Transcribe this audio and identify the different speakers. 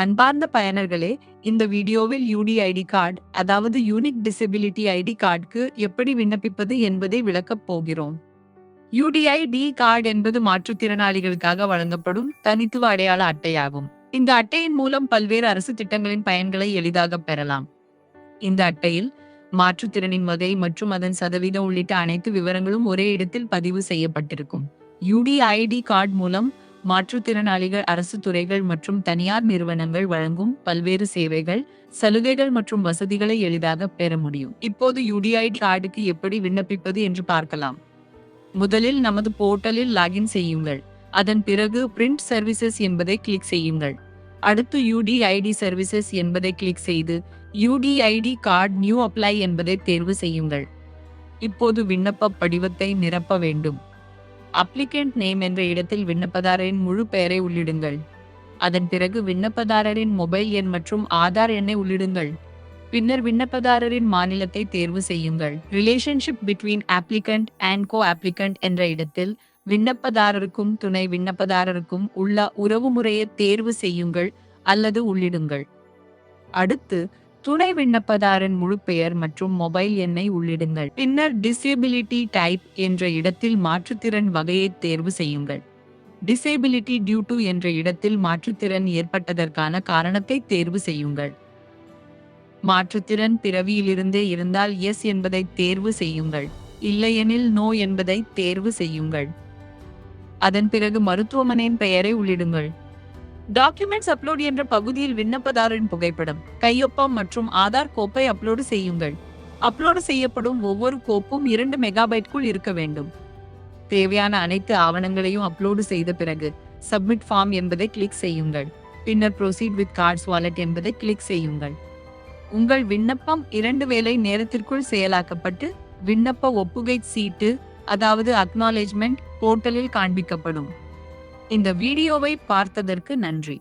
Speaker 1: அன்பார்ந்த பயனர்களே, இந்த வீடியோவில் யூடிஐடி கார்டு, அதாவது யூனிக் டிசபிலிட்டி ஐடி கார்டுக்கு எப்படி விண்ணப்பிப்பது என்பதை விளக்கப் போகிறோம். யூடிஐடி கார்டு என்பது மாற்றுத்திறனாளிகளுக்காக வழங்கப்படும் தனித்துவ அடையாள அட்டையாகும். இந்த அட்டையின் மூலம் பல்வேறு அரசு திட்டங்களின் பயன்களை எளிதாக பெறலாம். இந்த அட்டையில் மாற்றுத்திறனின் வகை மற்றும் அதன் சதவீதம் உள்ளிட்ட அனைத்து விவரங்களும் ஒரே இடத்தில் பதிவு செய்யப்பட்டிருக்கும். யூடிஐடி கார்டு மூலம் மாற்றுத்திறனாளிகள் அரசு துறைகள் மற்றும் தனியார் நிறுவனங்கள் வழங்கும் பல்வேறு சேவைகள், சலுகைகள் மற்றும் வசதிகளை எளிதாக பெற முடியும். இப்போது யூடிஐடி கார்டுக்கு எப்படி விண்ணப்பிப்பது என்று பார்க்கலாம். முதலில் நமது போர்ட்டலில் லாகின் செய்யுங்கள். அதன் பிறகு பிரிண்ட் சர்வீசஸ் என்பதை கிளிக் செய்யுங்கள். அடுத்து யூடிஐடி சர்வீசஸ் என்பதை கிளிக் செய்து யூடிஐடி கார்டு நியூ அப்ளை என்பதை தேர்வு செய்யுங்கள். இப்போது விண்ணப்ப படிவத்தை நிரப்ப வேண்டும். அப்ளிகண்ட் நேம் என்ற இடத்தில் விண்ணப்பதாரரின் முழு பெயரை உள்ளிடுங்கள். அதன் பிறகு விண்ணப்பதாரரின் மொபைல் எண் மற்றும் ஆதார் எண்ணை உள்ளிடுங்கள். பின்னர் விண்ணப்பதாரரின் மாநிலத்தை தேர்வு செய்யுங்கள். Relationship between applicant and co applicant என்ற இடத்தில் விண்ணப்பதாரருக்கும் துணை விண்ணப்பதாரருக்கும் உள்ள உறவுமுறையை தேர்வு செய்யுங்கள் அல்லது உள்ளிடுங்கள். அடுத்து துணை விண்ணப்பதாரரின் முழு பெயர் மற்றும் மொபைல் எண்ணை உள்ளிடுங்கள். பின்னர் டிசேபிலிட்டி டைப் என்ற இடத்தில் மாற்றுத்திறன் வகையை தேர்வு செய்யுங்கள். டிசேபிலிட்டி டியூ டு என்ற இடத்தில் மாற்றுத்திறன் ஏற்பட்டதற்கான காரணத்தை தேர்வு செய்யுங்கள். மாற்றுத்திறன் பிறவியிலிருந்தே இருந்தால் எஸ் என்பதை தேர்வு செய்யுங்கள். இல்லையெனில் நோ என்பதை தேர்வு செய்யுங்கள். அதன் பிறகு மருத்துவமனையின் பெயரை உள்ளிடுங்கள். டாக்குமெண்ட்ஸ் அப்லோட் என்ற பகுதியில் விண்ணப்பதாரரின் புகைப்படம், கையொப்பம் மற்றும் ஆதார் கோப்பை அப்லோடு செய்யுங்கள். அப்லோடு செய்யப்படும் ஒவ்வொரு கோப்பும் 2 மெகாபைட்டுக்குள் இருக்க வேண்டும். தேவையான அனைத்து ஆவணங்களையும் அப்லோடு செய்த பிறகு சப்மிட் ஃபார்ம் என்பதை கிளிக் செய்யுங்கள். பின்னர் ப்ரோசீட் வித் கார்ட்ஸ் வாலெட் என்பதை கிளிக் செய்யுங்கள். உங்கள் விண்ணப்பம் 2 வேளை நேரத்திற்குள் செயலாக்கப்பட்டு விண்ணப்ப ஒப்புகை சீட்டு, அதாவது அக்னாலேஜ்மெண்ட் போர்ட்டலில் காண்பிக்கப்படும். இந்த வீடியோவை பார்த்ததற்கு நன்றி.